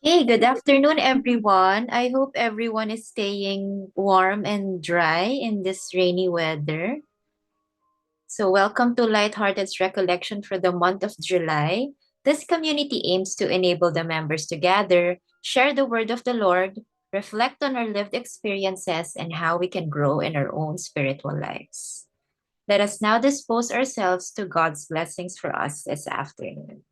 Hey, good afternoon, everyone. I hope everyone is staying warm and dry in this rainy weather. So, welcome to Lighthearted's recollection for the month of July. This community aims to enable the members to gather, share the word of the Lord, reflect on our lived experiences, and how we can grow in our own spiritual lives. Let us now dispose ourselves to God's blessings for us this afternoon.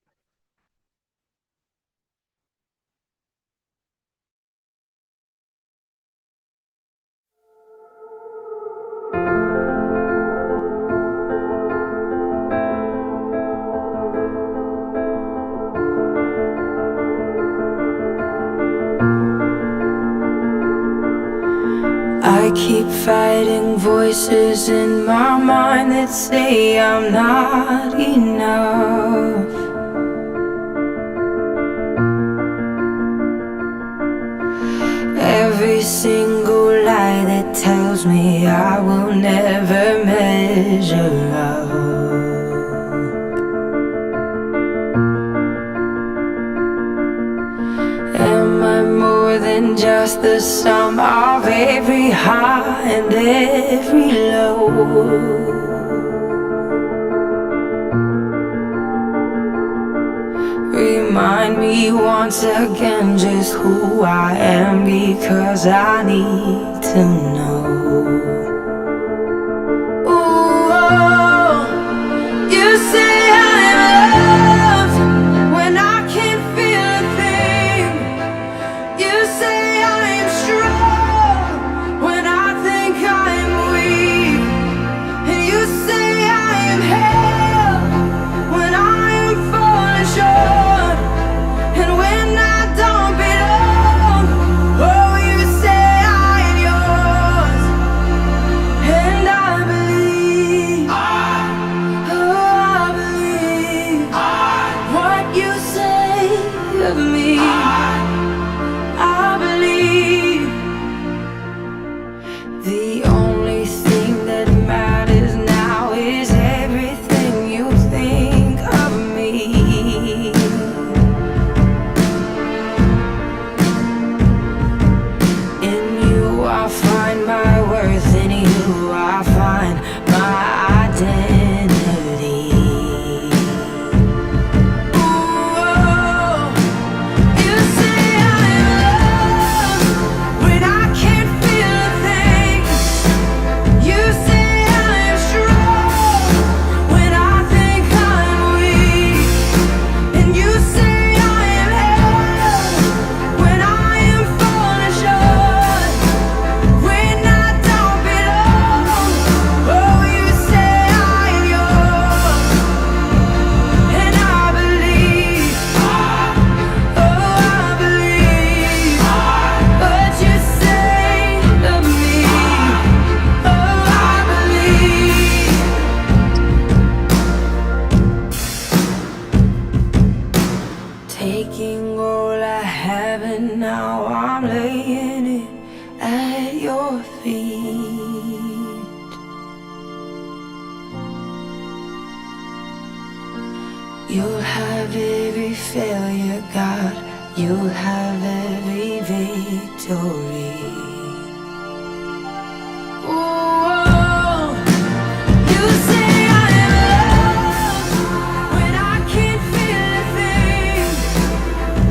I keep fighting voices in my mind that say I'm not enough. Every single lie that tells me I will never measure up. Am I more than just the sum of every high and every low? Remind me once again just who I am, because I need to know. Ooh, oh, you say I'm loved when I can't feel a thing. You say I am strong when I think I am weak. And you say I am held when I am falling short. And when I don't belong, oh, you say I am yours. And I believe, oh, I believe what you say of me. I believe the only thing that matters now is everything you think of me. In you I find my worth, in you I find my identity. Ooh, you say I'm loved when I can't feel a thing. You say I am strong when I think I'm weak. And you say I am held when I am falling short. When I don't belong, oh, you say I am yours. And I believe, oh, I believe what you say of me. Oh, I believe. Taking all I have and now I'm laying it at your feet. You'll have every failure, God. You'll have every victory. Ooh, you say I am loved when I can't feel a thing.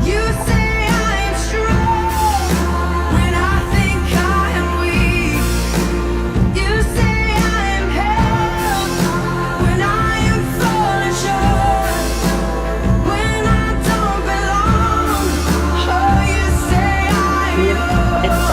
You say I am strong when I think I am weak. You say I am held when I am falling short. When I don't belong, oh, you say I am yours.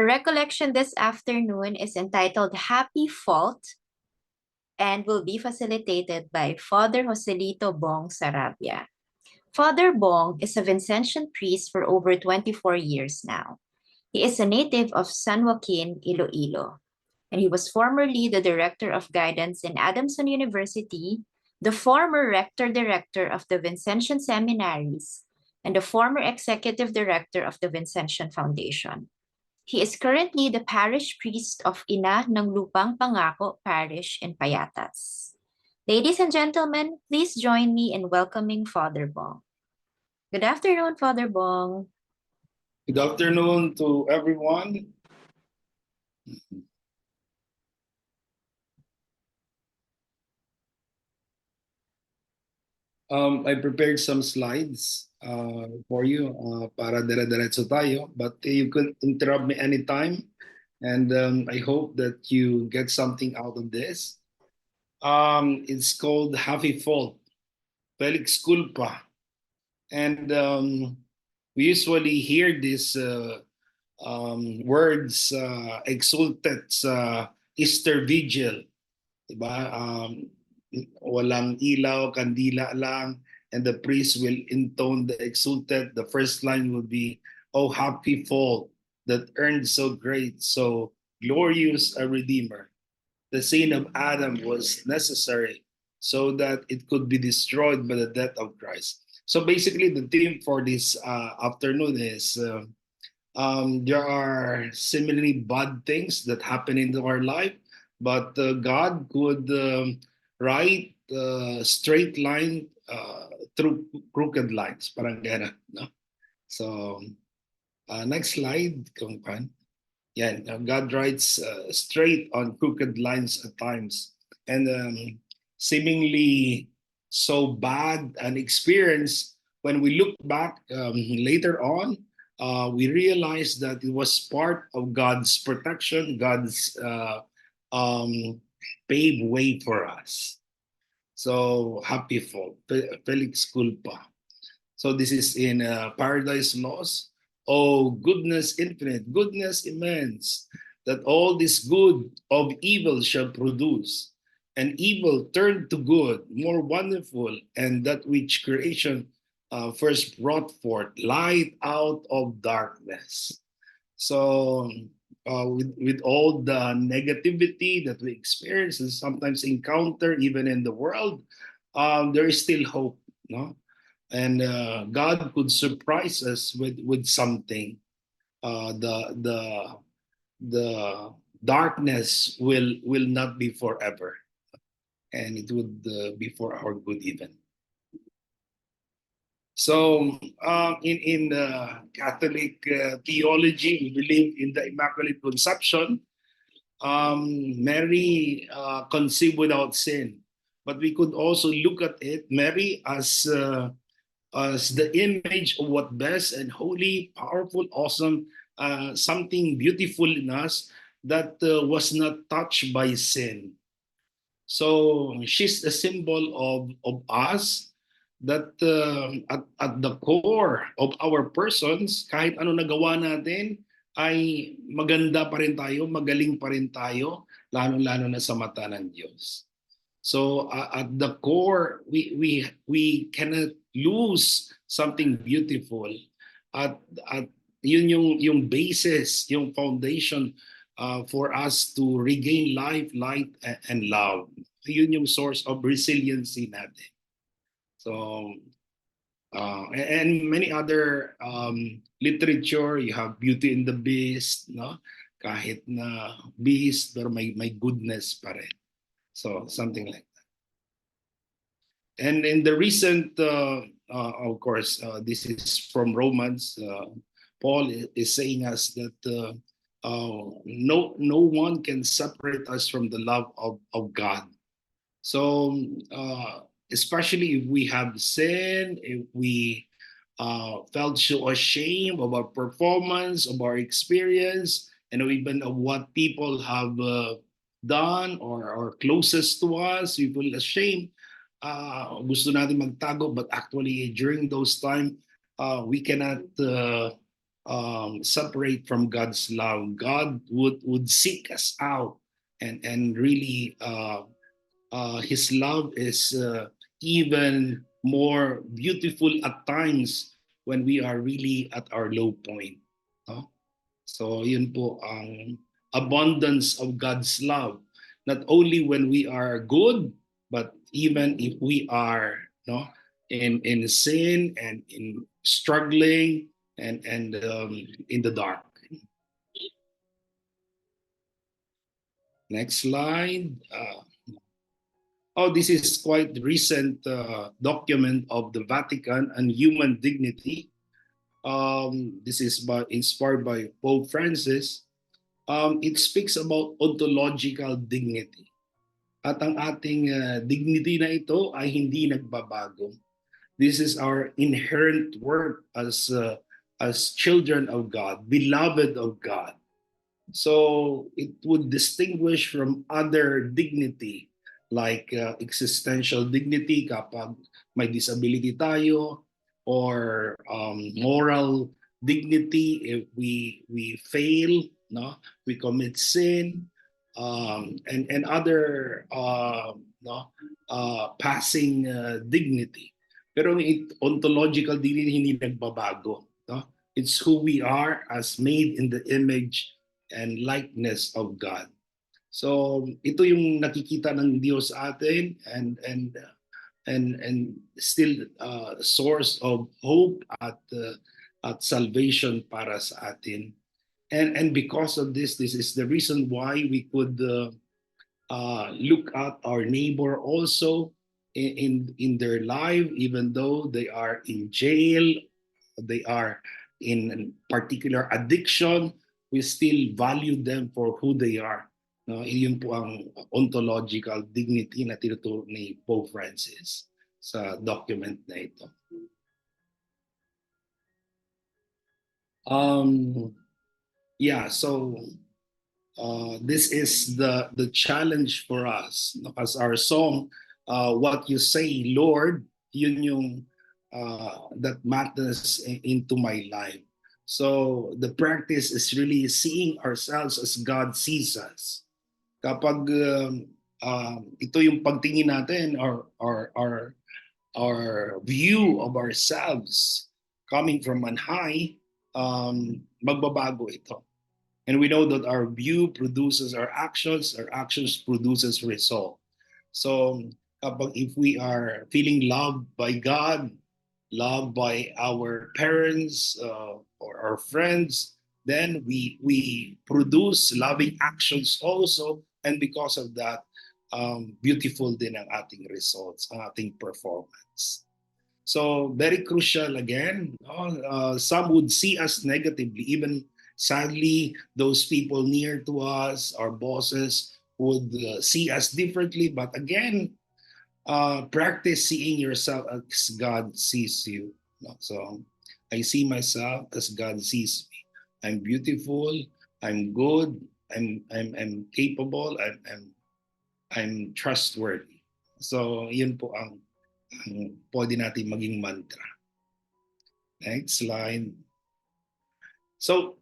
Our recollection this afternoon is entitled Happy Fault and will be facilitated by Father Joselito Bong Sarabia. Father Bong is a Vincentian priest for over 24 years now. He is a native of San Joaquin, Iloilo, and he was formerly the Director of Guidance in Adamson University, the former Rector-Director of the Vincentian Seminaries, and the former Executive Director of the Vincentian Foundation. He is currently the parish priest of Ina ng Lupang Pangako Parish in Payatas. Ladies and gentlemen, please join me in welcoming Father Bong. Good afternoon, Father Bong. Good afternoon to everyone. I prepared some slides for you para dire-diretso tayo, but you can interrupt me anytime, and I hope that you get something out of this. It's called Happy Fault, Felix Culpa, and we usually hear these words, exultet sa Easter Vigil, diba? Walang ilaw, kandila lang, and the priest will intone the exultet. The first line will be, "Oh, happy fault that earned so great, so glorious a Redeemer. The sin of Adam was necessary so that it could be destroyed by the death of Christ." So basically, the theme for this afternoon is there are similarly bad things that happen in our life, but God could write straight line through crooked lines, parang gano'n, no? So next slide, kung pan. Yeah, God writes straight on crooked lines at times, and seemingly so bad an experience. When we look back later on, we realize that it was part of God's protection, God's paved way for us. So happy fault, Felix Culpa. So this is in Paradise Lost. Oh, goodness infinite, goodness immense, that all this good of evil shall produce, and evil turned to good, more wonderful, and that which creation first brought forth, light out of darkness. So with all the negativity that we experience and sometimes encounter even in the world, there is still hope, no? And God could surprise us with something. The darkness will not be forever, and it would be for our good even. So in the Catholic theology, we believe in the Immaculate Conception. Mary conceived without sin, but we could also look at it, Mary, as the image of what best and holy, powerful, awesome, something beautiful in us that was not touched by sin. So she's a symbol of us, that at the core of our persons, kahit ano nagawa natin, ay maganda pa rin tayo, magaling pa rin tayo, lalo-lalo na sa mata ng Diyos. So at the core, we cannot lose something beautiful. At yun yung basis, yung foundation for us to regain life, light, and love. Yun yung source of resiliency natin. So, and many other literature, you have Beauty and the Beast, no? Kahit na beast, pero may goodness pa rin. So, something like that. And in the recent, of course, this is from Romans, Paul is saying us that no one can separate us from the love of God. So, especially if we have sinned, if we felt so ashamed of our performance, of our experience, and even of what people have done or closest to us, we feel ashamed. Gusto natin magtago, but actually during those times, we cannot separate from God's love. God would seek us out, and really His love is even more beautiful at times when we are really at our low point. No? So yun po ang abundance of God's love. Not only when we are good, but even if we are no in sin and in struggling and in the dark. Next slide. This is quite recent document of the Vatican on human dignity. This is inspired by Pope Francis. It speaks about ontological dignity. At ang ating dignity na ito ay hindi nagbabago. This is our inherent worth as children of God, beloved of God. So it would distinguish from other dignity like existential dignity kapag may disability tayo, or moral dignity if we fail, no, we commit sin, and other no, passing dignity. Pero ontological dignity hindi nagbabago, no? It's who we are as made in the image and likeness of God. So ito yung nakikita ng Diyos sa atin, and still source of hope at salvation para sa atin. And because of this is the reason why we could look at our neighbor also in their life, even though they are in jail, they are in a particular addiction, we still value them for who they are. No, iyon po ang ontological dignity na tinuturo ni Pope Francis sa document na ito. So this is the challenge for us. As our song, what you say, Lord, yun yung that matters into my life. So the practice is really seeing ourselves as God sees us. Kapag ito yung pagtingin natin, our view of ourselves coming from on high, magbabago ito. And we know that our view produces our actions produces result. So kapag if we are feeling loved by God, loved by our parents or our friends, then we produce loving actions also, and because of that, beautiful din ang ating results, ang ating performance. So very crucial again. Some would see us negatively, even sadly, those people near to us, our bosses, would see us differently. But again, practice seeing yourself as God sees you. So I see myself as God sees me. I'm beautiful, I'm good, I'm capable, I'm trustworthy. So yun po ang pwede natin maging mantra. Next slide. So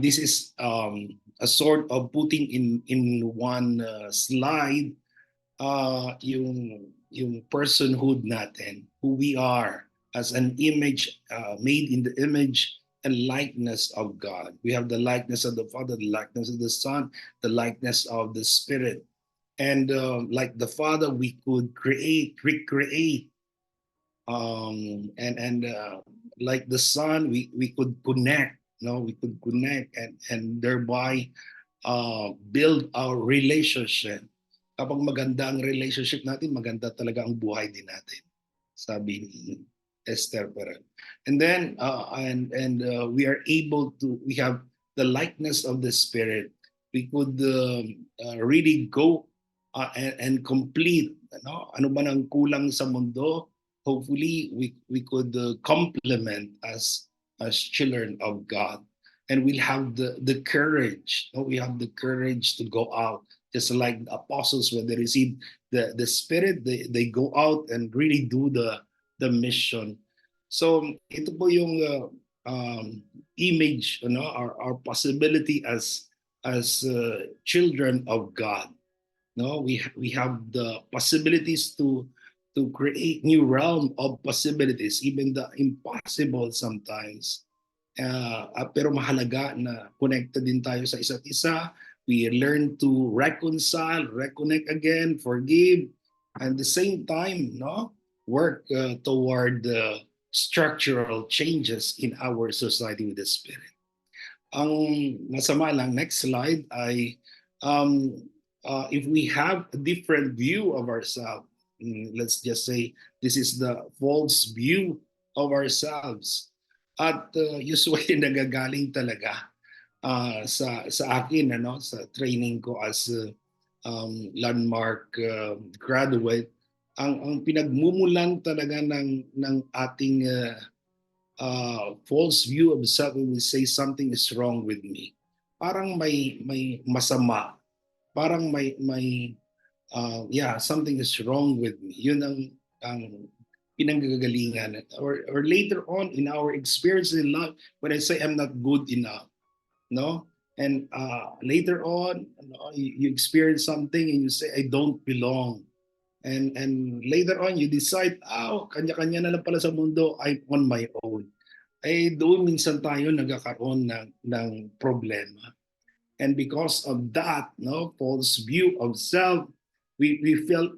this is a sort of putting in one slide yung personhood natin, who we are as an image, made in the image and likeness of God. We have the likeness of the Father, the likeness of the Son, the likeness of the Spirit. And like the Father, we could recreate. Like the Son, we could connect. We could connect and thereby build our relationship. Kapag maganda ang relationship natin, maganda talaga ang buhay din natin. Sabi ni Esther Perel. And then we are able to, we have the likeness of the Spirit. We could really go and complete ano man ang kulang sa mundo. Hopefully we could complement as children of God, and we'll have the courage. We have the courage to go out, just like the apostles when they received the Spirit, they go out and really do the mission. So ito po yung image, our possibility as children of God. No, we have the possibilities to create new realm of possibilities, even the impossible sometimes. Pero mahalaga na connected din tayo sa isa't isa. We learn to reconcile, reconnect again, forgive, and at the same time, no, work toward the structural changes in our society with the Spirit. Ang masama lang, next slide, ay if we have a different view of ourselves, let's just say this is the false view of ourselves. At usually nagagaling talaga sa akin, sa training ko as landmark graduate, ang pinagmumulan talaga ng ating false view of self when we say something is wrong with me. Parang may masama. Parang may something is wrong with me. Yun ang pinanggagalingan. Or later on in our experience in life, when I say I'm not good enough, no? And later on, you experience something and you say, I don't belong. And later on, you decide, kanya-kanya na lang pala sa mundo, I'm on my own. Doon minsan tayo nagkakaroon ng problema. And because of that, false view of self, we feel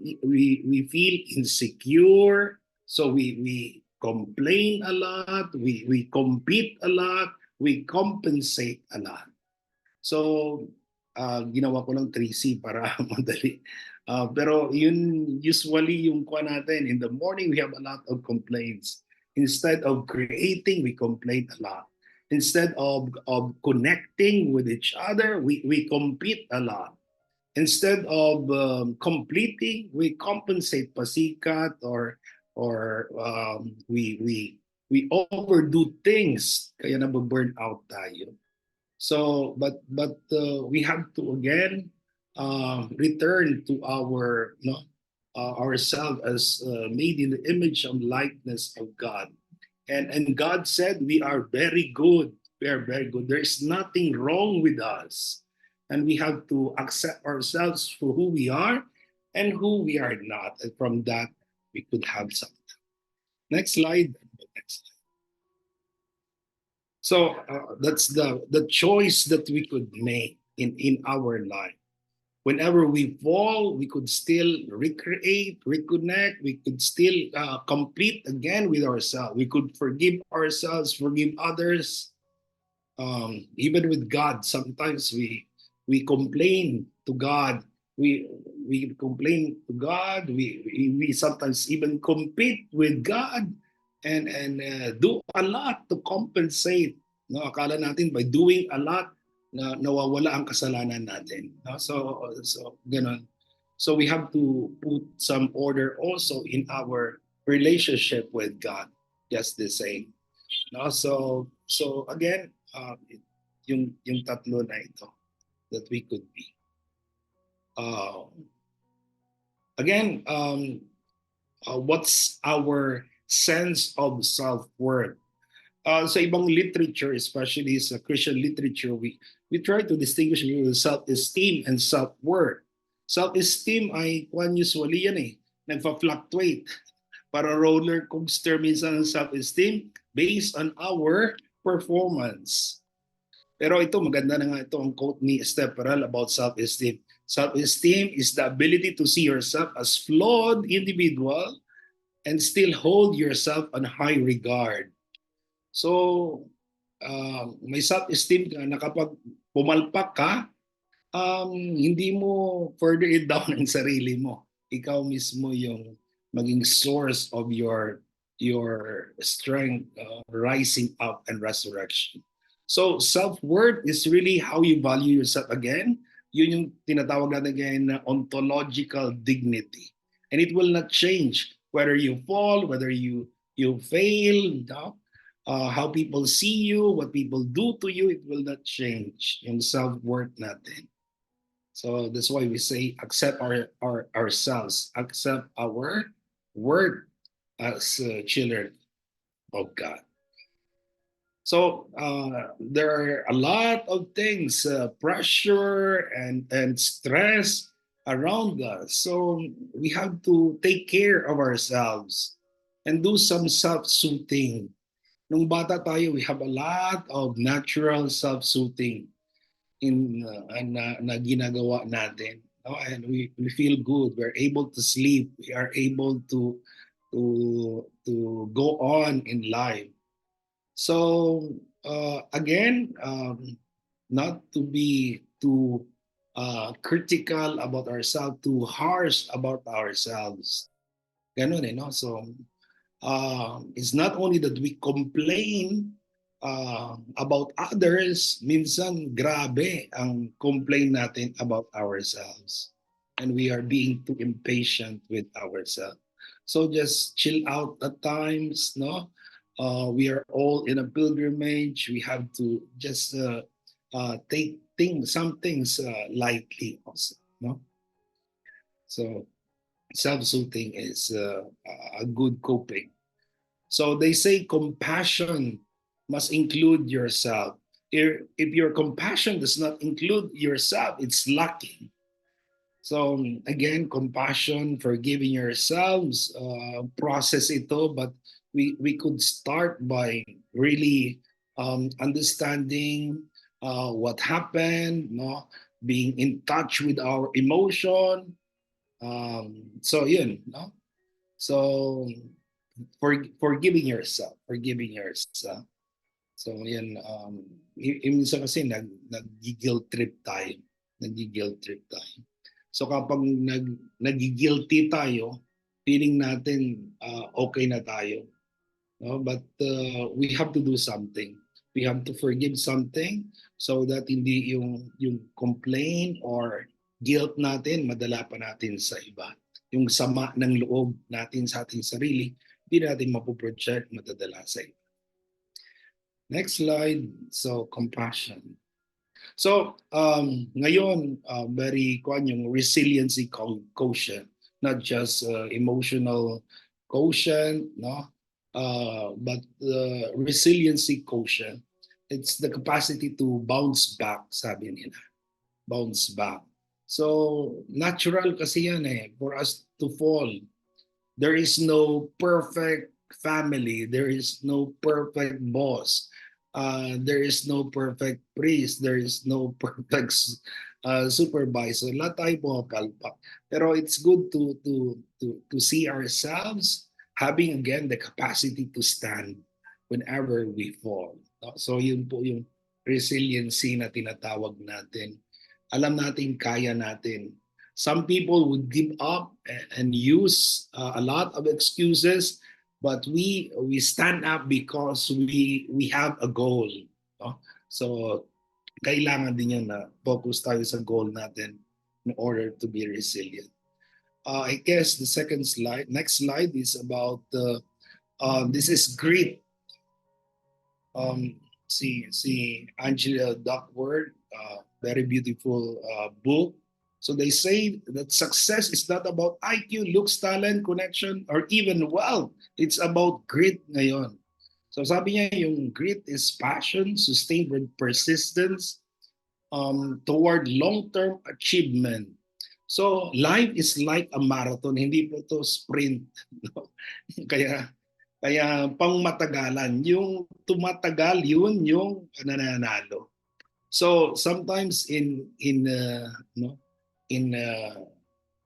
insecure. So we complain a lot, we compete a lot, we compensate a lot. So ginawa ko lang 3C para madali. Pero yun usually yung kuha natin. In the morning, we have a lot of complaints. Instead of creating, we complain a lot. Instead of connecting with each other, we compete a lot. Instead of completing, we compensate pasikat or we overdo things kaya nababurn out tayo. So but we have to again return to our ourselves as made in the image and likeness of God. And God said we are very good. We are very good. There is nothing wrong with us. And we have to accept ourselves for who we are and who we are not. And from that, we could have something. Next slide. Next slide. So that's the choice that we could make in our life. Whenever we fall, we could still recreate, reconnect, we could still complete again with ourselves. We could forgive ourselves, forgive others. Even with God, sometimes we complain to God. We complain to God. We sometimes even compete with God and do a lot to compensate. Akala natin by doing a lot, na nawawala ang kasalanan natin. So ganun. So we have to put some order also in our relationship with God, just the same. So again, yung tatlo na ito that we could be. Again, what's our sense of self-worth? Sa ibang literature, especially sa Christian literature, we try to distinguish between self-esteem and self-worth. Self-esteem ay usually yan nagfa-fluctuate. Para roller coaster minsan ang self-esteem based on our performance. Pero ito, maganda na nga ito ang quote ni Steph Perel about self-esteem. Self-esteem is the ability to see yourself as flawed individual and still hold yourself on high regard. So, may self-esteem ka na kapag pumalpak ka, hindi mo further it down ang sarili mo. Ikaw mismo yung maging source of your strength, rising up and resurrection. So, self-worth is really how you value yourself again. Yun yung tinatawag natin again na ontological dignity. And it will not change whether you fall, whether you fail, how people see you, what people do to you, it will not change. Yung self-worth natin. So that's why we say accept ourselves, accept our worth as children of God. So there are a lot of things, pressure and stress around us. So we have to take care of ourselves and do some self-soothing. Nung bata tayo, we have a lot of natural self-soothing na ginagawa natin. No? And we feel good. We're able to sleep. We are able to go on in life. So again, not to be too critical about ourselves, too harsh about ourselves. Ganun no? So it's not only that we complain about others, minsan grabe ang complain natin about ourselves. And we are being too impatient with ourselves. So just chill out at times, no? We are all in a pilgrimage. We have to just take some things lightly also, no? So self-soothing is a good coping. So they say compassion must include yourself. If your compassion does not include yourself, it's lacking. So again, compassion, forgiving yourselves, process ito, but we could start by really understanding what happened, no? Being in touch with our emotion. So yun, no? So forgiving yourself, forgiving yourself. So yan, minsan kasi nag-guilt trip tayo. Nag-guilt trip tayo. So kapag nag-guilty tayo, feeling natin okay na tayo. No? But we have to do something. We have to forgive something so that hindi yung complaint or guilt natin madala pa natin sa iba. Yung sama ng loob natin sa ating sarili, hindi natin mapoproject, matadala sa iba. Next slide. So, compassion. So, ngayon, very yung resiliency quotient, not just emotional quotient, no? But the resiliency quotient, it's the capacity to bounce back, sabi nila. Bounce back. So, natural kasi yan for us to fall. There is no perfect family. There is no perfect boss. There is no perfect priest. There is no perfect supervisor. Lahat tayo pumapalpak. Pero it's good to see ourselves having again the capacity to stand whenever we fall. So yun po yung resiliency na tinatawag natin. Alam natin kaya natin. Some people would give up and use a lot of excuses, but we stand up because we have a goal. No? So kailangan din yan na focus tayo sa goal natin in order to be resilient. I guess the next slide is about this is grit. See Angela Duckworth, very beautiful book. So they say that success is not about IQ, looks, talent, connection, or even wealth. It's about grit ngayon. So sabi niya yung grit is passion, sustained with persistence toward long-term achievement. So life is like a marathon, hindi po to sprint. No? Kaya pang matagalan, yung tumatagal yun yung nananalo. So sometimes in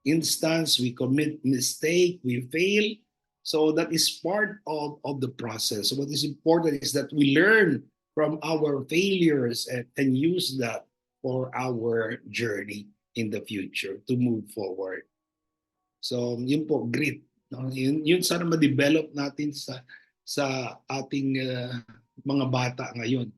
instance we commit mistake, we fail. So that is part of the process. So what is important is that we learn from our failures and use that for our journey in the future to move forward. So yun po, grit. No? Yun sana ma-develop natin sa ating mga bata ngayon.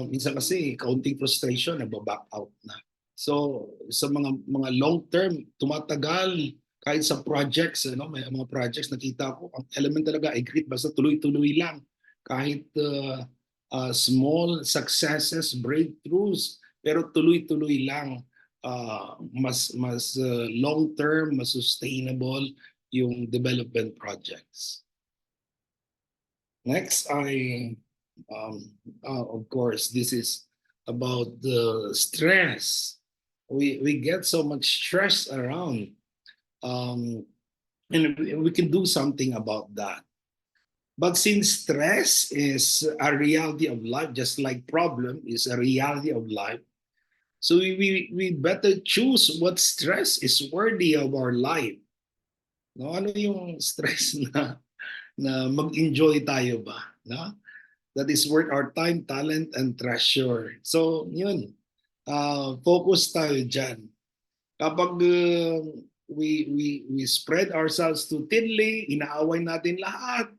Minsan kasi kaunting frustration, nagba-back out na. So sa mga long term, tumatagal kahit sa projects, may mga projects nakita ko, ang element talaga ay grit, basta tuloy-tuloy lang. Kahit small successes, breakthroughs, pero tuloy-tuloy lang, mas long term, mas sustainable yung development projects. Next, of course, this is about the stress. We get so much stress around, um, and we can do something about that. But since stress is a reality of life, just like problem is a reality of life, so we better choose what stress is worthy of our life. No, ano yung stress na mag-enjoy tayo ba, no? That is worth our time, talent, and treasure. So, yun. Focus tayo dyan. Kapag we spread ourselves too thinly, inaaway natin lahat.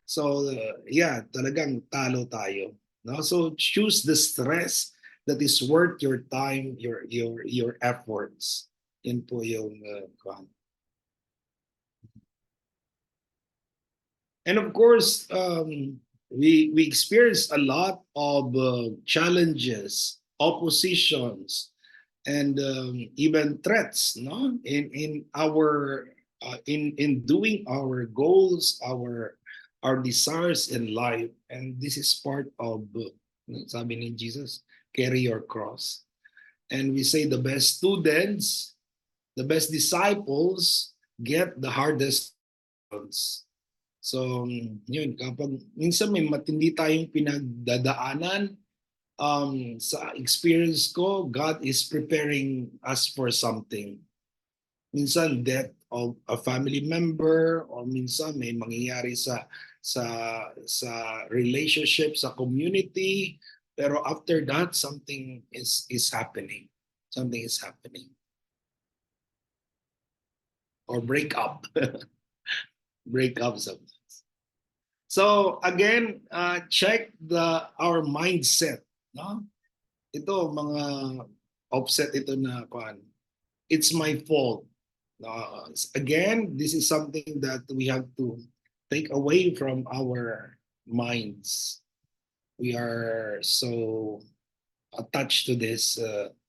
So, yeah, talagang talo tayo. No? So, choose the stress that is worth your time, your efforts. Yun po yung and of course, we experienced a lot of challenges, oppositions, and even threats, no, in our in doing our goals, our desires in life, and this is part of sabi ni Jesus, carry your cross, and we say the best students, the best disciples get the hardest ones. So, yun, kapag minsan may matindi tayong pinagdadaanan, sa experience ko, God is preparing us for something. Minsan, death of a family member, or minsan may mangyayari sa relationship, sa community, pero after that, something is happening. Something is happening. Or break up. Break up sometimes. So again, check our mindset, no? Ito mga offset ito na kuan. It's my fault. Again, this is something that we have to take away from our minds. We are so attached to this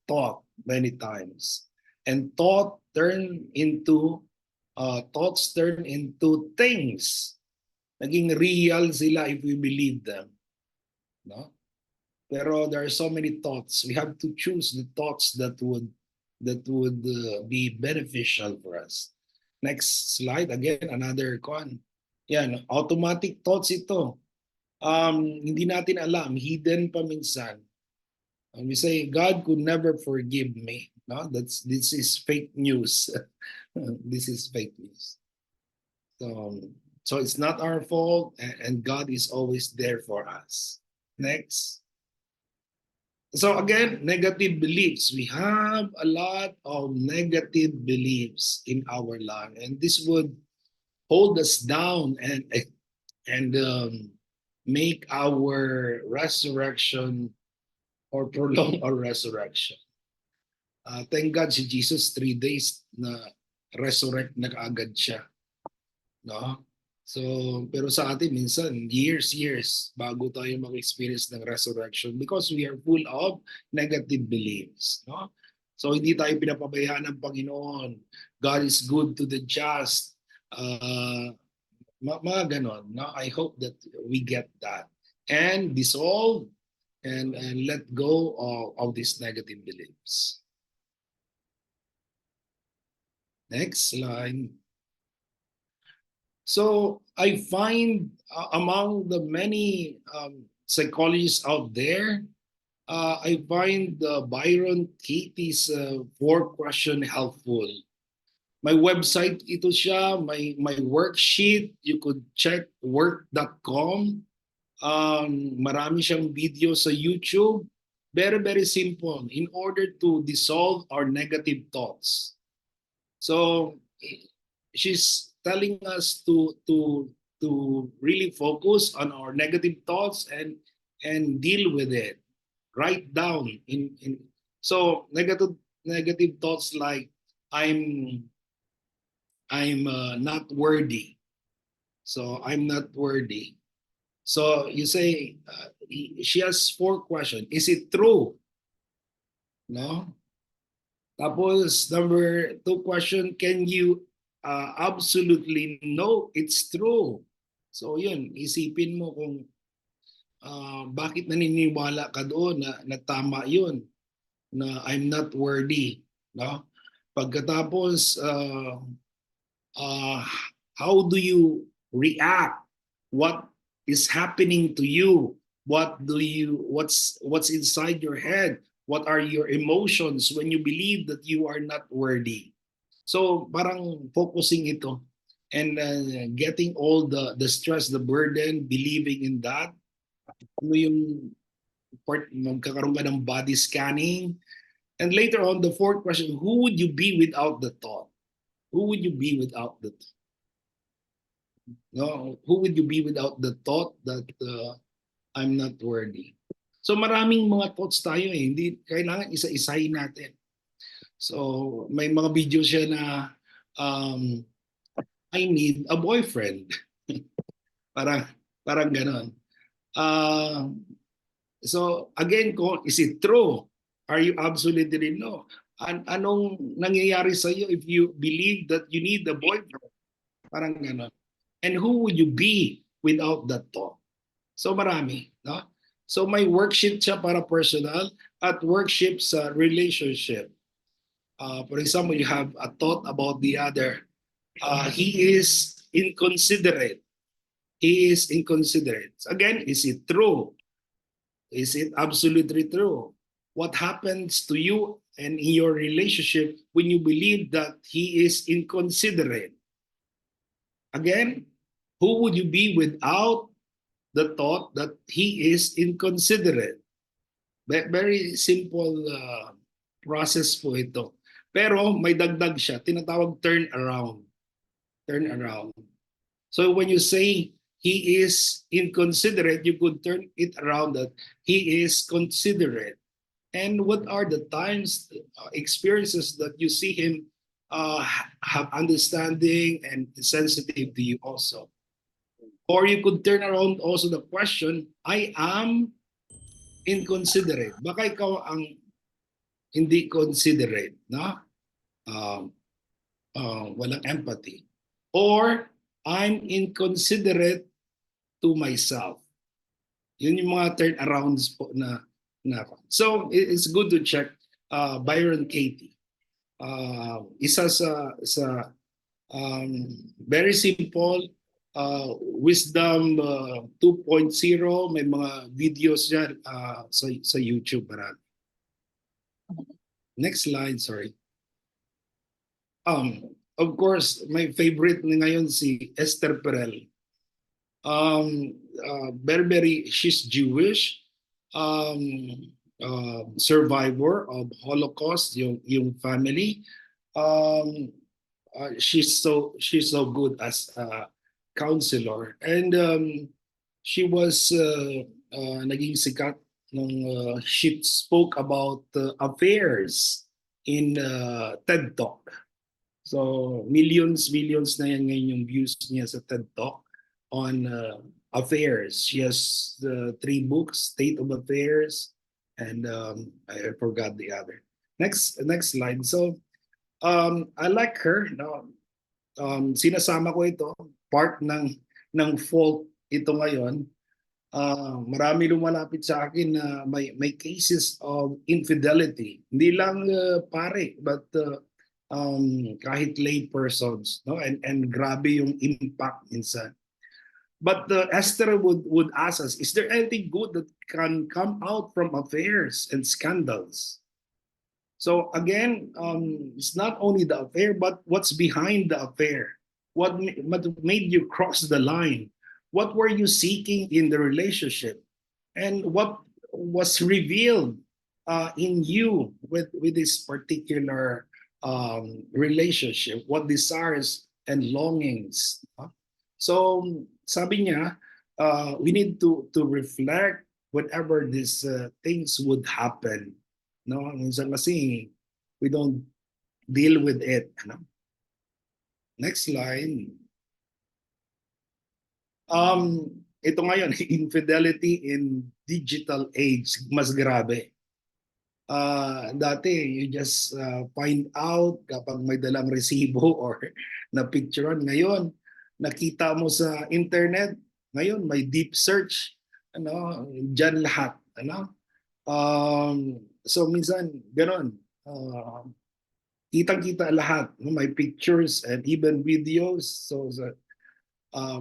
thought many times, and thoughts turn into things. Naging real sila if we believe them, no? Pero there are so many thoughts. We have to choose the thoughts that would be beneficial for us. Next slide, again, another con. Yan, automatic thoughts ito. Hindi natin alam, hidden pa minsan. We say God could never forgive me. No, this is fake news. This is fake news. So it's not our fault, and God is always there for us. Next. So again, negative beliefs. We have a lot of negative beliefs in our life, and this would hold us down and make our resurrection or prolong our resurrection. Thank God si Jesus 3 days na resurrect na kaagad siya. No? So, pero sa atin minsan, years bago tayo mag-experience ng resurrection because we are full of negative beliefs. No? So, hindi tayo pinapabayaan ng Panginoon. God is good to the just. Mga ganon. No? I hope that we get that. And dissolve and let go of these negative beliefs. Next slide. So I find among the many psychologists out there, I find Byron Katie's 4-question helpful. My website ito siya, my worksheet, you could check work.com. Marami siyang video sa YouTube. Very, very simple in order to dissolve our negative thoughts. So she's telling us to really focus on our negative thoughts and deal with it. Write down so negative thoughts like I'm not worthy. So I'm not worthy. So you say she has 4 questions. Is it true? No. Tapos number 2 question, can you absolutely no, it's true. So yun, isipin mo kung bakit naniniwala ka doon na tama yun, na I'm not worthy. No? Pagkatapos, uh, how do you react? What is happening to you? What's inside your head? What are your emotions when you believe that you are not worthy? So parang focusing ito and getting all the stress, the burden, believing in that. Ano yung part, magkakaroon ka ng body scanning. And later on, the fourth question, who would you be without the thought? Who would you be without the thought? No, who would you be without the thought that I'm not worthy? So maraming mga thoughts tayo eh. Hindi kailangan isa-isahin natin. So may mga video siya na I need a boyfriend. parang parang ganon. So again, is it true? Are you absolutely no? Anong nangyayari sa iyo if you believe that you need a boyfriend? Parang ganon. And who would you be without that thought? So marami, no? So may worksheet siya para personal at worksheet sa relationship. For example, you have a thought about the other. He is inconsiderate. He is inconsiderate. Again, is it true? Is it absolutely true? What happens to you and in your relationship when you believe that he is inconsiderate? Again, who would you be without the thought that he is inconsiderate? Very simple process po ito. Pero may dagdag siya, tinatawag turn around. Turn around. So when you say he is inconsiderate, you could turn it around that he is considerate. And what are the times, experiences that you see him have understanding and sensitive to you also? Or you could turn around also the question, I am inconsiderate. Baka ikaw ang hindi considerate, no? Walang empathy. Or I'm inconsiderate to myself. Yun yung mga turnarounds po na. So it's good to check Byron Katie. Isa sa very simple wisdom 2.0, may mga videos dyan sa YouTube marami. Next slide, sorry. Of course, my favorite ngayon si Esther Perel. She's Jewish, survivor of Holocaust, yung family. She's so good as a counselor, and she was naging sikat nung she spoke about affairs in TED Talk. So millions na yan ngayon yung views niya sa TED Talk on affairs. She has 3 books, State of Affairs, and I forgot the other. Next slide. So I like her. No? Sinasama ko ito, part ng fault ito ngayon. Marami lumalapit sa akin na may cases of infidelity. Hindi lang pare, but kahit lay persons, no? And grabe yung impact minsan. But Esther would ask us, is there anything good that can come out from affairs and scandals? So again, it's not only the affair, but what's behind the affair. What made you cross the line? What were you seeking in the relationship? And what was revealed in you with this particular relationship? What desires and longings? So sabi niya, we need to reflect whatever these things would happen. No, minsan kasi we don't deal with it. No? Next slide. Ito ngayon, infidelity in digital age, mas grabe. Dati, you just find out kapag may dalang resibo or na-picturean. Ngayon, nakita mo sa internet, ngayon may deep search, ano, dyan lahat. Ano? So minsan, gano'n. Kitang-kita lahat. No? May pictures and even videos. So,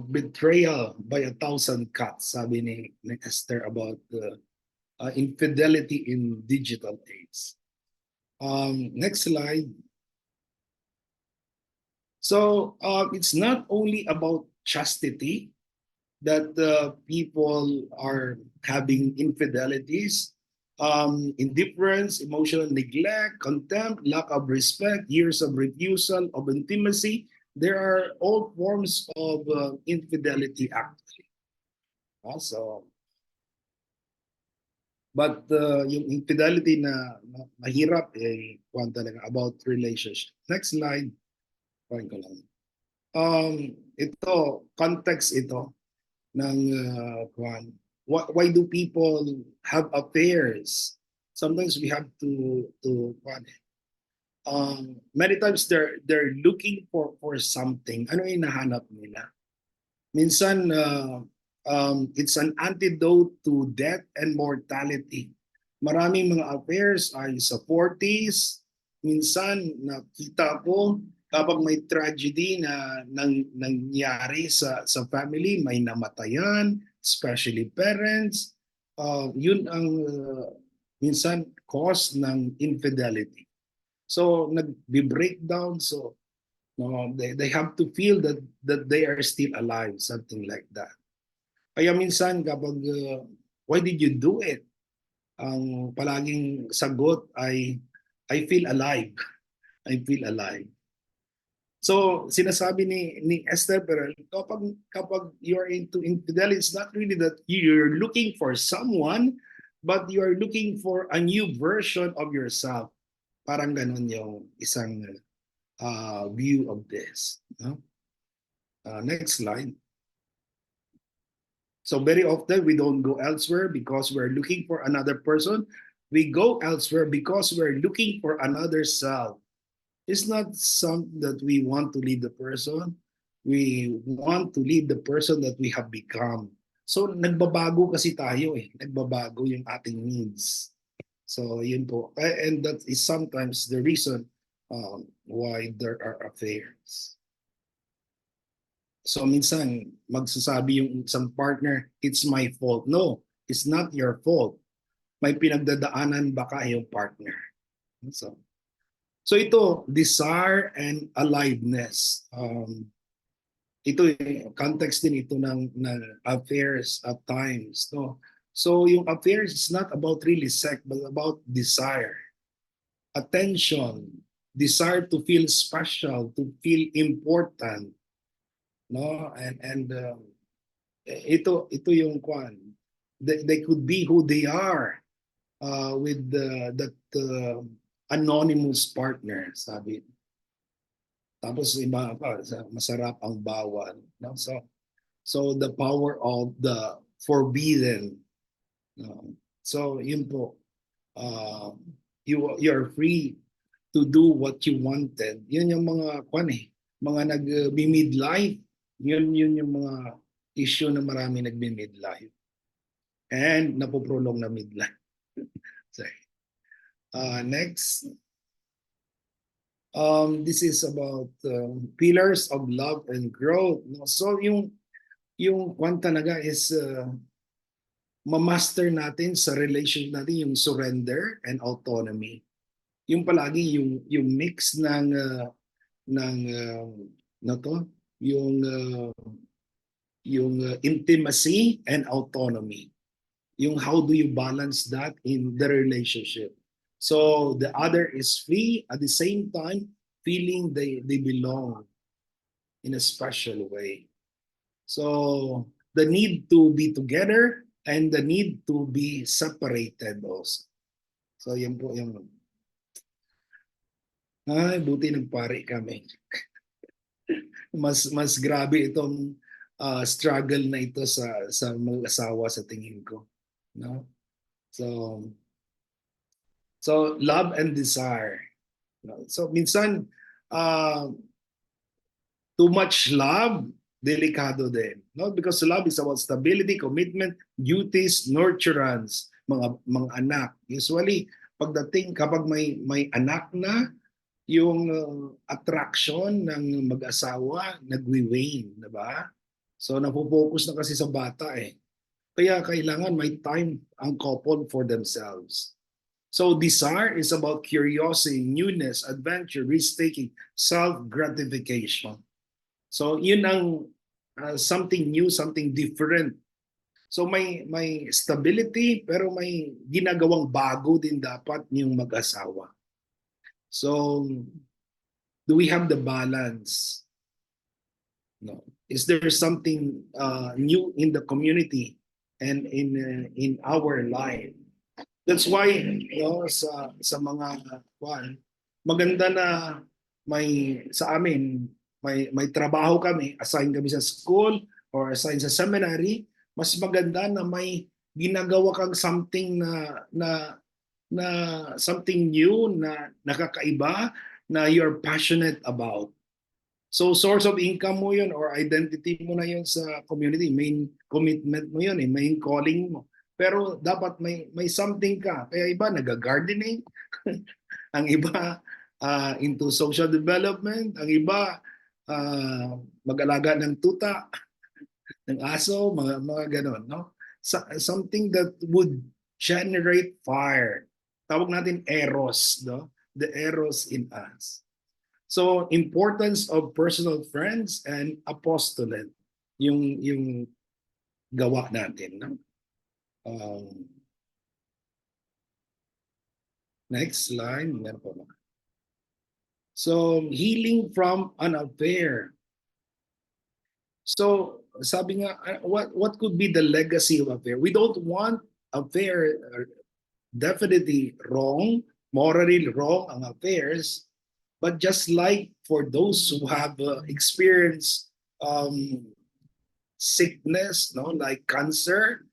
betrayal by 1,000 cuts, sabi ni Esther about infidelity in digital age. Next slide. So it's not only about chastity that people are having infidelities. Indifference, emotional neglect, contempt, lack of respect, years of refusal of intimacy. There are all forms of infidelity actually. So, but yung infidelity na mahirap kung talaga about relationship. Next slide. Point ko lang. Ito, context ito ng kwan. Why do people have affairs? Sometimes we have to many times they're looking for something. Ano yung nahanap nila? Minsan it's an antidote to death and mortality. Maraming mga affairs ay sa 40s. Minsan nakita ko kapag may tragedy na nangyari sa family, may namatayan, especially parents, yun ang minsan cause ng infidelity. So nag-breakdown, so they have to feel that they are still alive, something like that. Kaya minsan kapag why did you do it? Ang palaging sagot ay I feel alive. I feel alive. So sinasabi ni Esther Perel, kapag you're into infidelity, it's not really that you're looking for someone, but you're looking for a new version of yourself. Parang ganun yung isang view of this. No? Next slide. So very often we don't go elsewhere because we're looking for another person. We go elsewhere because we're looking for another self. It's not something that we want to leave the person. We want to leave the person that we have become. So nagbabago kasi tayo Nagbabago yung ating needs. So yun po. And that is sometimes the reason why there are affairs. So minsan magsasabi yung isang partner, it's my fault. No, it's not your fault. May pinagdadaanan baka yung partner. So ito, desire and aliveness. Ito context din ito ng affairs at times. No? So yung affairs is not about really sex, but about desire. Attention, desire to feel special, to feel important. No, and ito yung kwan. They could be who they are with that anonymous partner, sabi. Tapos iba pa, masarap ang bawal. No? So the power of the forbidden. So yun po, you're free to do what you wanted. Yun yung mga kwan mga nag-midlife. Yun yung mga issue na marami nagbi-midlife. And napoprolong na midlife. Sorry. Next. This is about pillars of love and growth. So yung kwan talaga is ma-master natin sa relationship natin yung surrender and autonomy. Yung palagi yung mix ng yung intimacy and autonomy. Yung how do you balance that in the relationship? So the other is free at the same time feeling they belong in a special way. So the need to be together and the need to be separated also. So yan po yung buti nagpare kami. mas grabe itong struggle na ito sa mag-asawa sa tingin ko, no? So love and desire. No? So minsan, uh, too much love, delikado din. No? Because love is about stability, commitment, duties, nurturance, mga anak. Usually, pagdating kapag may anak na, yung attraction ng mag-asawa nagwi-wane, di ba? So napopokus na kasi sa bata eh. Kaya kailangan may time ang couple for themselves. So desire is about curiosity, newness, adventure, risk-taking, self-gratification. So yun ang something new, something different. So may stability pero may ginagawang bago din dapat yung mag-asawa. So do we have the balance? No. Is there something new in the community and in our life? That's why sa mga maganda na may sa amin may trabaho kami, assign kami sa school or assign sa seminary, mas maganda na may ginagawa kang something na something new na nakakaiba na you're passionate about. So source of income mo yun or identity mo na yun sa community, main commitment mo yun, main calling mo. Pero dapat may something ka. Kaya iba nag-gardening, ang iba into social development, ang iba mag-alaga ng tuta, ng aso, mga ganon. No? Something that would generate fire. Tawag natin eros, no? The eros in us. So importance of personal friends and apostolate yung gawa natin, no? Next slide. So healing from an affair. So sabi nga, what could be the legacy of affair? We don't want affair, definitely wrong, morally wrong ang affairs. But just like for those who have experienced sickness, no, like cancer,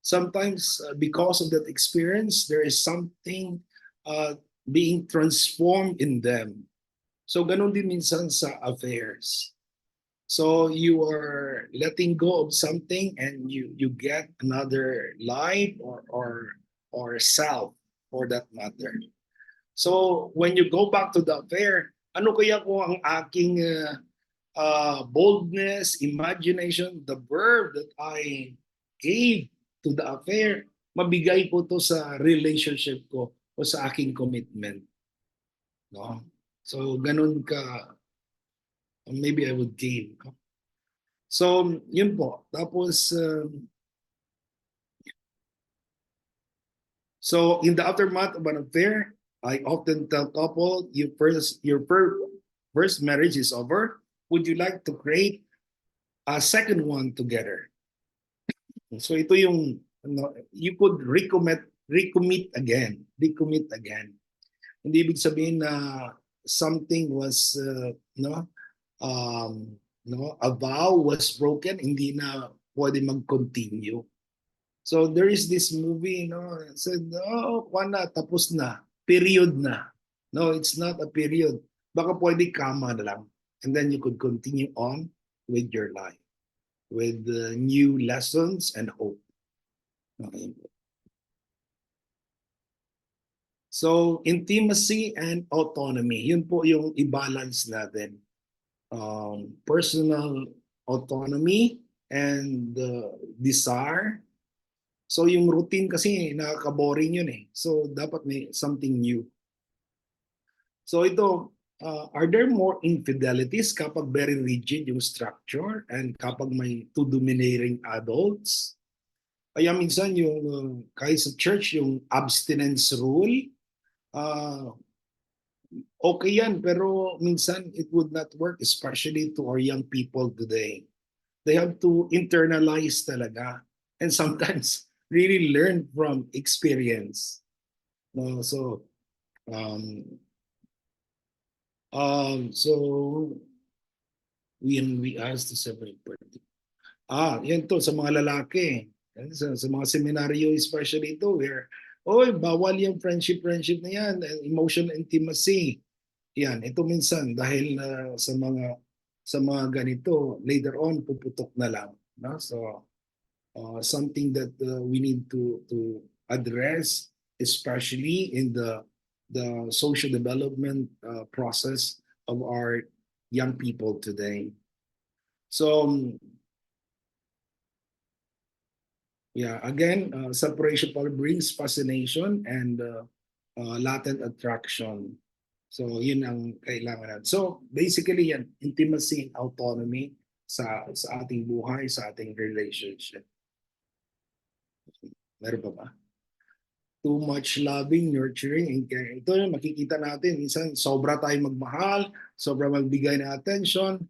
sometimes because of that experience, there is something being transformed in them. So ganun din minsan sa affairs. So you are letting go of something and you get another life or self for that matter. So when you go back to the affair, ano kaya kung ang aking boldness, imagination, the verb that I gave to the affair, mabigay ko to sa relationship ko o sa aking commitment. No? So ganun ka, maybe I would gain. So yun po. Tapos, so in the aftermath of an affair, I often tell couple, your first marriage is over. Would you like to create a second one together? So ito yung you could recommit again. Hindi ibig sabihin na something was a vow was broken, hindi na pwede mag-continue. So there is this movie, said, na, tapos na. Period na. No, it's not a period. Baka pwede kama na lang. And then you could continue on with your life. With new lessons and hope. Okay. So, intimacy and autonomy. Yun po yung i-balance natin. Personal autonomy and desire. So yung routine kasi nakaka-boring yun eh. So dapat may something new. So ito, are there more infidelities kapag very rigid yung structure and kapag may two dominating adults? Kaya minsan yung kahit sa church, yung abstinence rule, okay yan, pero minsan it would not work, especially to our young people today. They have to internalize talaga. And sometimes really learn from experience. So we asked to separate party. Yan to sa mga lalaki. Sa mga seminaryo especially ito where oy, bawal yung friendship na yan, emotional intimacy. Yan, ito minsan dahil sa mga ganito, later on puputok na lang, no? So something that we need to address, especially in the social development process of our young people today. So yeah, again, separation probably brings fascination and latent attraction. So yun ang kailangan natin. So basically yan, intimacy and autonomy sa ating buhay, sa ating relationship. Meron pa ba? Too much loving, nurturing, and caring. Ito yung makikita natin. Minsan, sobra tayong magmahal, sobra magbigay ng attention.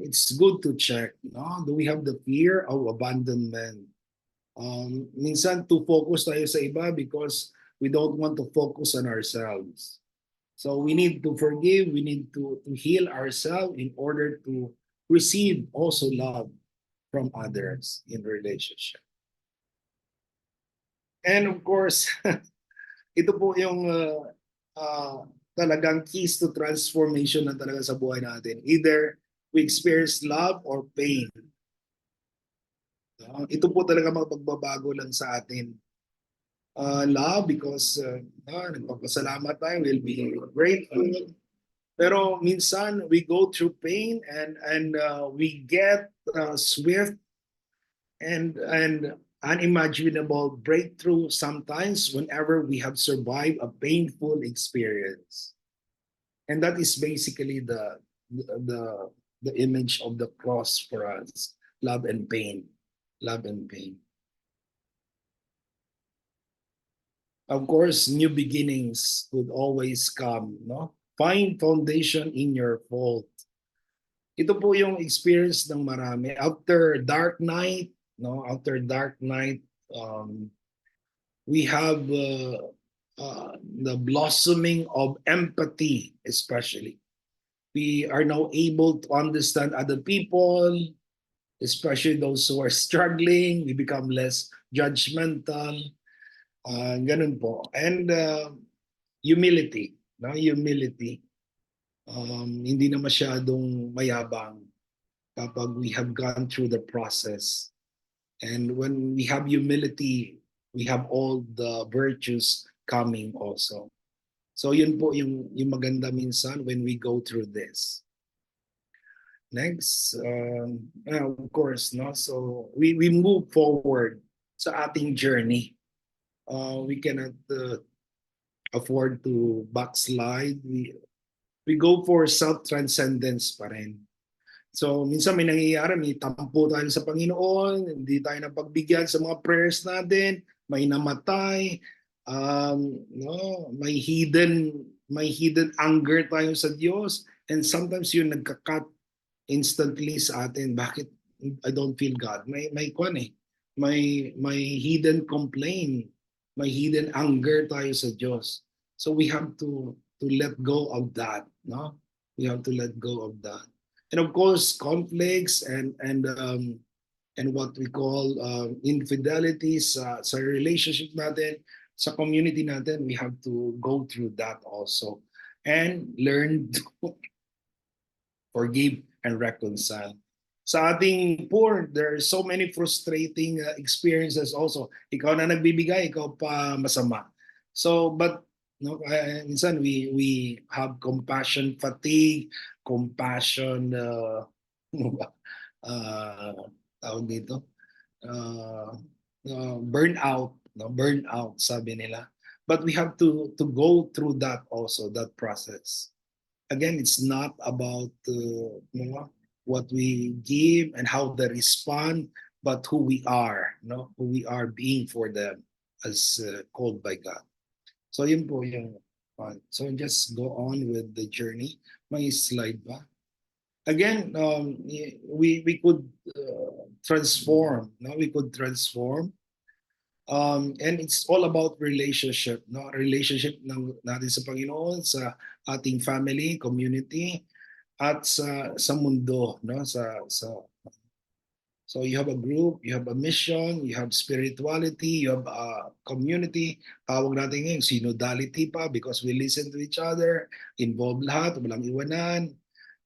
It's good to check. No? Do we have the fear of abandonment? Minsan, too focus tayo sa iba because we don't want to focus on ourselves. So we need to forgive, we need to heal ourselves in order to receive also love from others in relationship. And of course, ito po yung talagang keys to transformation na talaga sa buhay natin. Either we experience love or pain. Ito po talaga magpagbabago lang sa atin. Love because nagpapasalamat tayo, we'll be grateful. Pero minsan we go through pain and we get swift and unimaginable breakthrough sometimes whenever we have survived a painful experience. And that is basically the image of the cross for us. Love and pain. Love and pain. Of course, new beginnings would always come, no? Find foundation in your fault. Ito po yung experience ng marami. After dark night, no? After dark night, we have the blossoming of empathy, especially. We are now able to understand other people, especially those who are struggling. We become less judgmental. Ganun po. And humility. No? Humility. Hindi na masyadong mayabang kapag we have gone through the process. And when we have humility, we have all the virtues coming also. So yun po yung maganda minsan when we go through this. Next, of course, no? So we move forward sa ating journey. We cannot afford to backslide. We go for self-transcendence pa rin. So minsan may nangyayari, may tampo tayo sa Panginoon, hindi tayo napagbigyan sa mga prayers natin, may namatay, no, may hidden anger tayo sa Diyos, and sometimes yun nagka-cut instantly sa atin. Bakit I don't feel God? May hidden complaint, may hidden anger tayo sa Diyos. So we have to let go of that, no? We have to let go of that. And of course, conflicts and what we call infidelities sa relationship natin, sa community natin, we have to go through that also and learn to forgive and reconcile. Sa ating poor, there are so many frustrating experiences also. Ikaw na nagbibigay, ikaw pa masama. So, but no, minsan we have compassion fatigue, compassion tawag dito, burnout, no, burnout sabi nila. But we have to go through that also, that process. Again, it's not about what we give and how they respond, but who we are, no, who we are being for them as called by God. So yun po yung so just go on with the journey. May slide ba? Again, we could transform, no? We could transform. And it's all about relationship, no? Relationship natin sa Panginoon, sa ating family, community, at sa mundo, no? So you have a group, you have a mission, you have spirituality, you have a community. Tawag natin ngayon, synodality pa because we listen to each other, involve lahat, walang iwanan.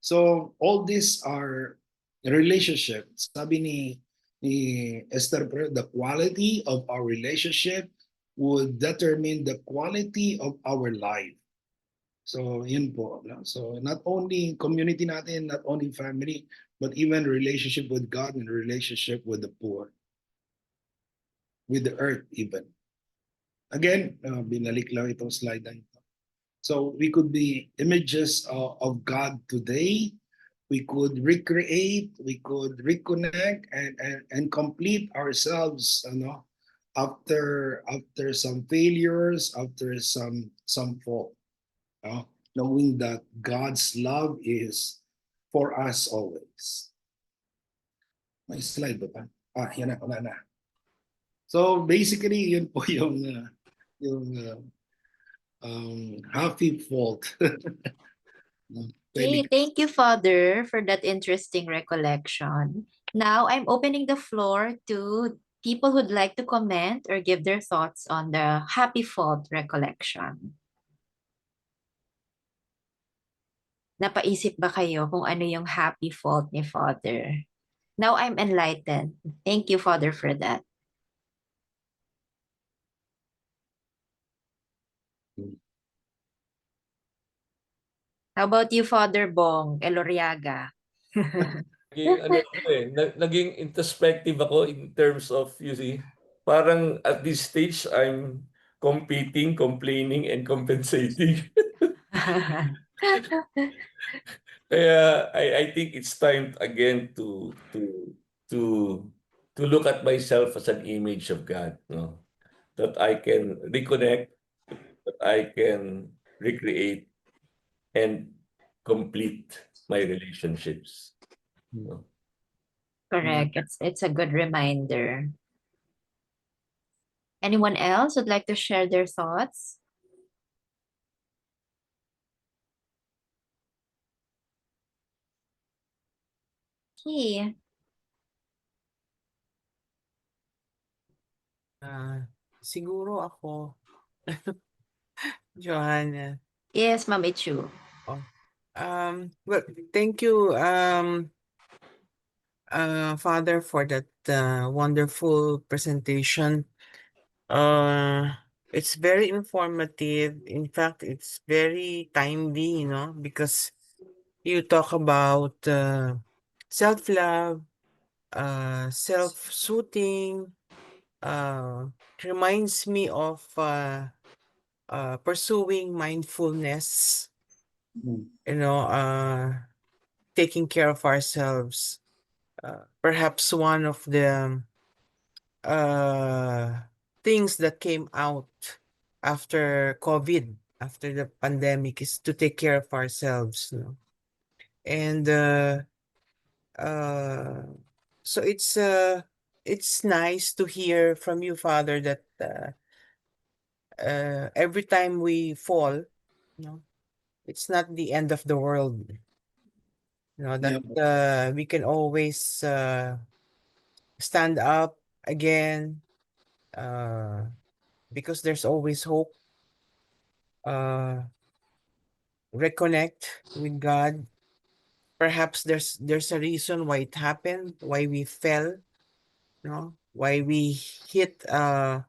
So all these are relationships. Sabi ni Esther, the quality of our relationship would determine the quality of our life. So yun po. No? So not only community natin, not only family, but even relationship with God and relationship with the poor, with the earth even. Again, binalik lang itong slide na ito. So we could be images of God today. We could recreate, we could reconnect and complete ourselves after some failures, after some fault. Knowing that God's love is for us always. May slide ba pa? Yan na, wala na. So basically, yun po yung happy fault. Okay, thank you, Father, for that interesting recollection. Now, I'm opening the floor to people who'd like to comment or give their thoughts on the happy fault recollection. Napaisip ba kayo kung ano yung happy fault ni Father? Now I'm enlightened. Thank you, Father, for that. How about you, Father Bong Eloriaga? Naging introspective ako in terms of, you see, parang at this stage, I'm competing, complaining, and compensating. Kaya I think it's time again to look at myself as an image of God, no? That I can reconnect, that I can recreate and complete my relationships. No? Correct. It's a good reminder. Anyone else would like to share their thoughts? Okay. Siguro ako, Joanna. Yes, Ma'am Ichu. Well, thank you, Father, for that wonderful presentation. It's very informative. In fact, it's very timely, because you talk about self-love, self-soothing. Reminds me of pursuing mindfulness, taking care of ourselves. Perhaps one of the things that came out after COVID, after the pandemic, is to take care of ourselves. And so it's nice to hear from you, Father, that every time we fall, it's not the end of the world. That we can always stand up again, because there's always hope. Reconnect with God. Perhaps there's a reason why it happened, why we fell, why we hit a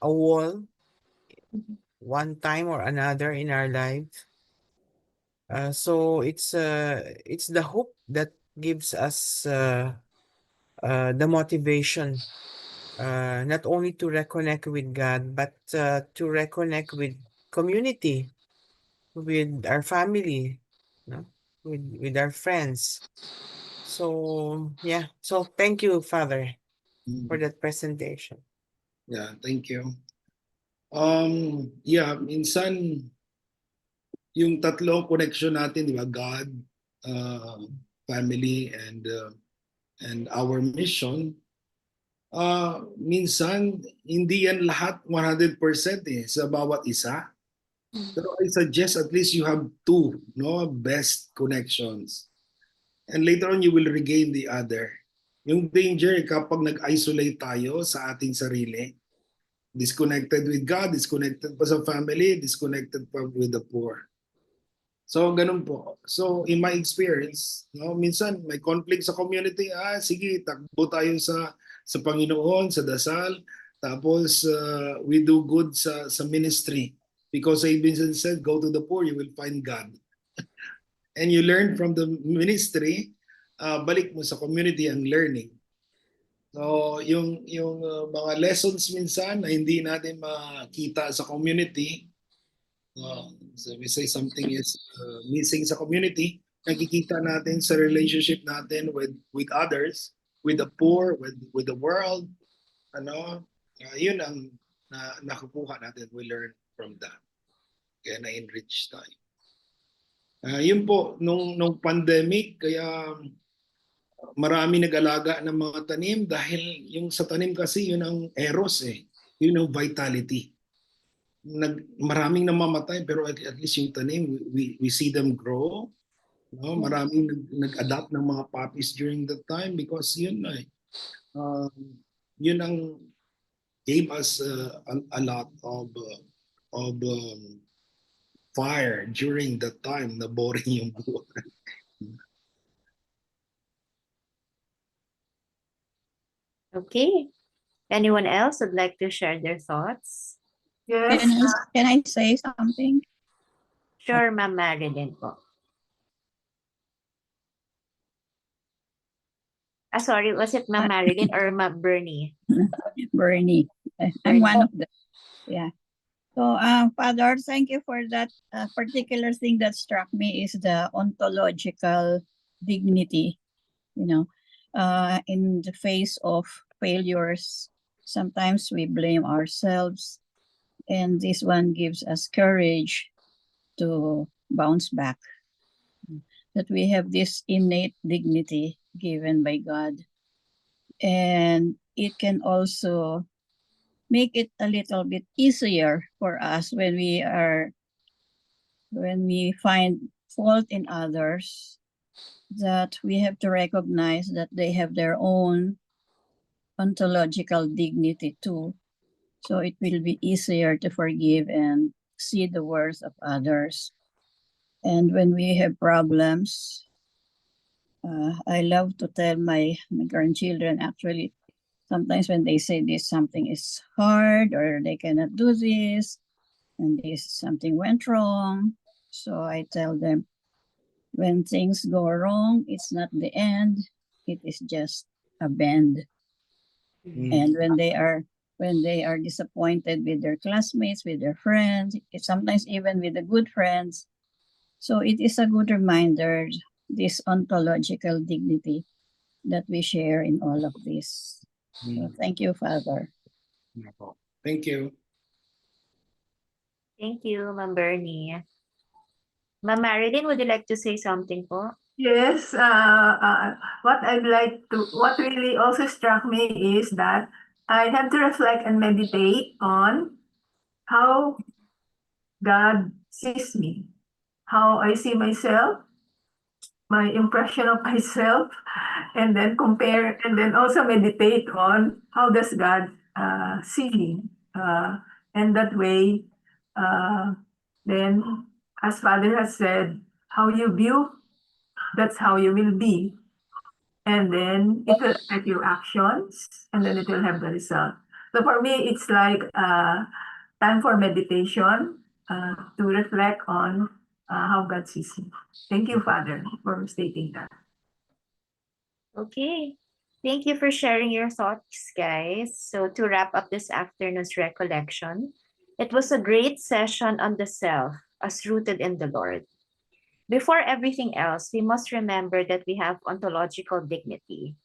wall one time or another in our lives. So it's the hope that gives us the motivation, not only to reconnect with God, but to reconnect with community, with our family, with our friends. So yeah, so thank you, Father, for that presentation. Yeah, thank you. Minsan yung tatlong connection natin, di ba? God, family, and our mission. Minsan hindi yan lahat 100% sa bawat isa. Pero I suggest at least you have two, best connections. And later on you will regain the other. Yung danger kapag nag-isolate tayo sa ating sarili, disconnected with God, disconnected pa sa family, disconnected pa with the poor. So, ganun po. So, in my experience, no, minsan may conflict sa community, sige, takbo tayo sa Panginoon, sa dasal, tapos we do good sa ministry. Because St. Vincent said, go to the poor, you will find God. And you learn from the ministry, balik mo sa community ang learning. So, yung mga lessons minsan na hindi natin makita sa community, so we say something is missing sa community, nakikita natin sa relationship natin with others, with the poor, with the world, yun ang nakukuha natin. We learn from that. Kaya na-enrich tayo. Yun po, nung pandemic, kaya marami nag-alaga ng mga tanim dahil yung sa tanim kasi yun ang eros yun ang vitality. Maraming namamatay pero at least yung tanim we see them grow, no? Maraming nag-adapt ng mga puppies during that time because yun yun ang gave us a lot of fire during that time na boring yung buhay. Okay. Anyone else would like to share their thoughts? Yes. Can I say something? Sure, Ma'am Marilyn po. Sorry, was it Ma'am Marilyn or Ma'am Bernie? Bernie. I'm one of them. Yeah. So, Father, thank you for that particular thing that struck me is the ontological dignity, in the face of failures. Sometimes we blame ourselves, and this one gives us courage to bounce back. That we have this innate dignity given by God. And it can also make it a little bit easier for us when we find fault in others, that we have to recognize that they have their own ontological dignity too. So it will be easier to forgive and see the worth of others. And when we have problems, I love to tell my grandchildren, actually, sometimes when they say this something is hard or they cannot do this and something went wrong. So I tell them, when things go wrong, it's not the end, it is just a bend. And when they are disappointed with their classmates, with their friends, sometimes even with the good friends. So it is a good reminder, this ontological dignity that we share in all of this. So thank you, Father. Thank you. Thank you, Ma'am Bernie. Ma'am Marilyn, would you like to say something po? Yes, what really also struck me is that I have to reflect and meditate on how God sees me, how I see myself, my impression of myself, and then compare, and then also meditate on how does God see me. And that way, then, as Father has said, how you view, that's how you will be. And then it will affect your actions, and then it will have the result. So for me, it's like time for meditation to reflect on how God sees me. Thank you, Father, for stating that. Okay. Thank you for sharing your thoughts, guys. So to wrap up this afternoon's recollection, it was a great session on the self as rooted in the Lord. Before everything else, we must remember that we have ontological dignity.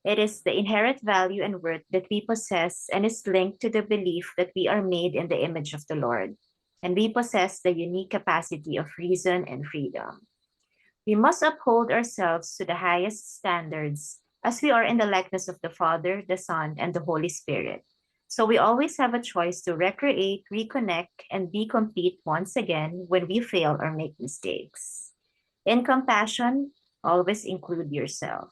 It is the inherent value and worth that we possess and is linked to the belief that we are made in the image of the Lord, and we possess the unique capacity of reason and freedom. We must uphold ourselves to the highest standards as we are in the likeness of the Father, the Son, and the Holy Spirit. So we always have a choice to recreate, reconnect, and be complete once again when we fail or make mistakes. In compassion, always include yourself.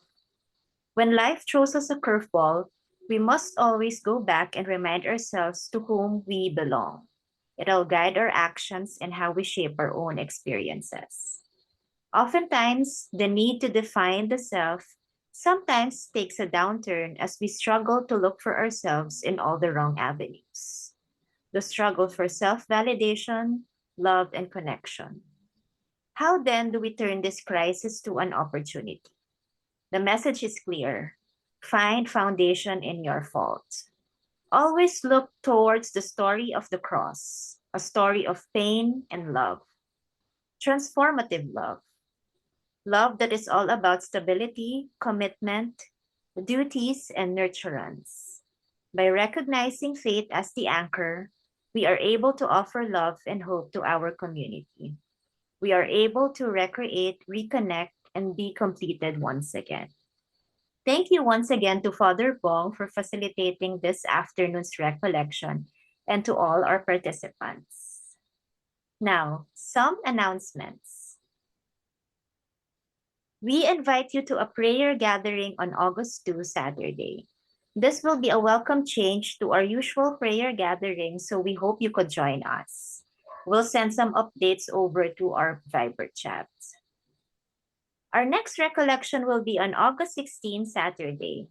When life throws us a curveball, we must always go back and remind ourselves to whom we belong. It'll guide our actions and how we shape our own experiences. Oftentimes, the need to define the self sometimes takes a downturn as we struggle to look for ourselves in all the wrong avenues. The struggle for self validation, love, and connection. How then do we turn this crisis to an opportunity? The message is clear: find foundation in your fault. Always look towards the story of the cross, a story of pain and love, transformative love, love that is all about stability, commitment, duties, and nurturance. By recognizing faith as the anchor, we are able to offer love and hope to our community. We are able to recreate, reconnect, and be completed once again. Thank you once again to Father Bong for facilitating this afternoon's recollection and to all our participants. Now, some announcements. We invite you to a prayer gathering on August 2, Saturday. This will be a welcome change to our usual prayer gathering, so we hope you could join us. We'll send some updates over to our Viber chat. Our next recollection will be on August 16, Saturday.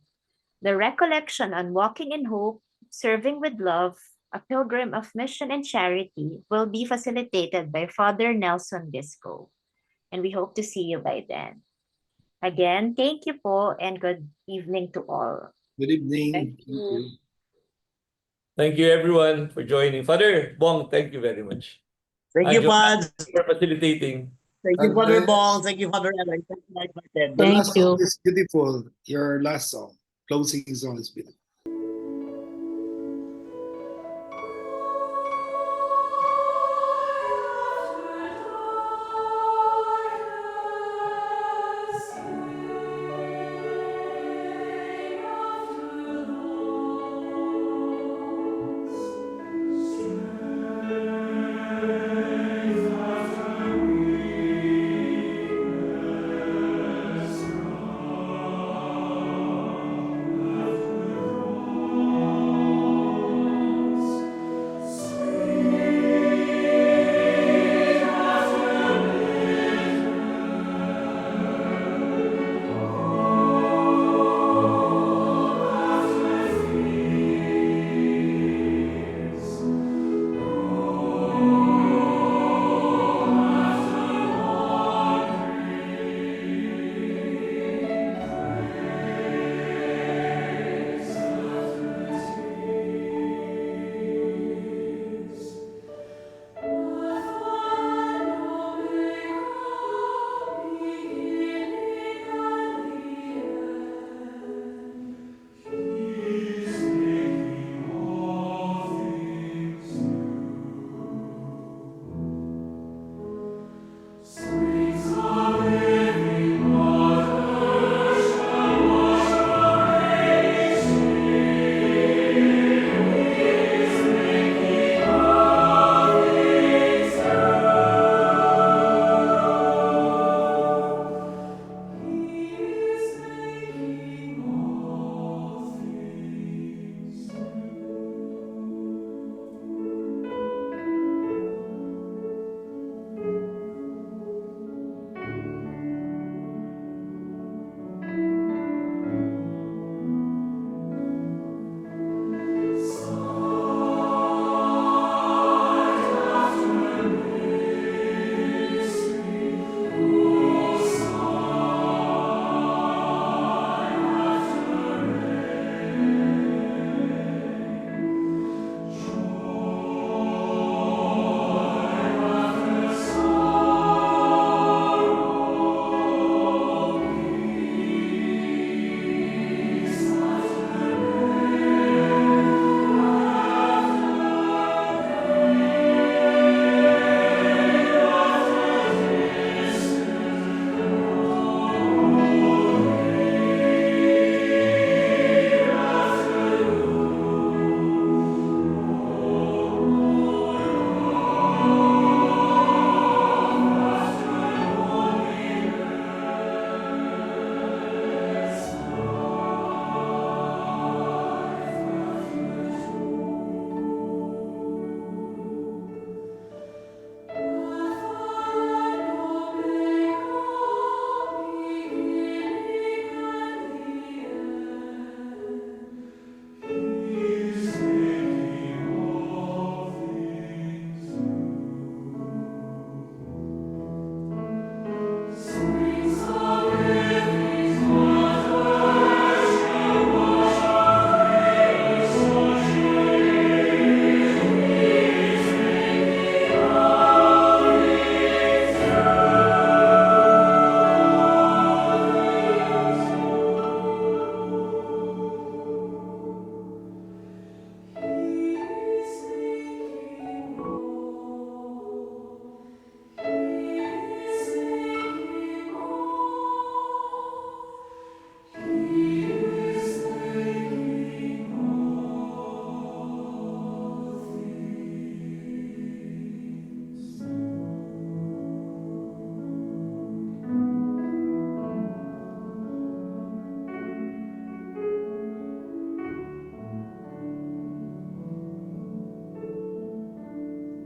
The recollection on walking in hope, serving with love, a pilgrim of mission and charity will be facilitated by Father Nelson Bisco. And we hope to see you by then. Again, thank you po and good evening to all. Good evening. Thank you. Thank you everyone for joining. Father Bong, thank you very much. Thank you, Joanne, Pads. for facilitating. Thank you, Father Andres. Bong. Thank you, Father Ellen. Thank you, Mike Martin. The Thank last song you. is beautiful. Your last song, closing song is beautiful.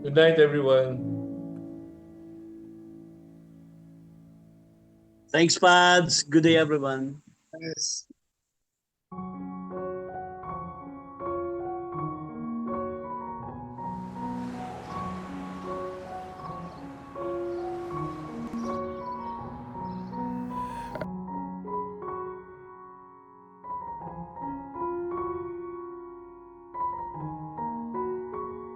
Good night, everyone. Thanks, Pads. Good day, everyone. Yes.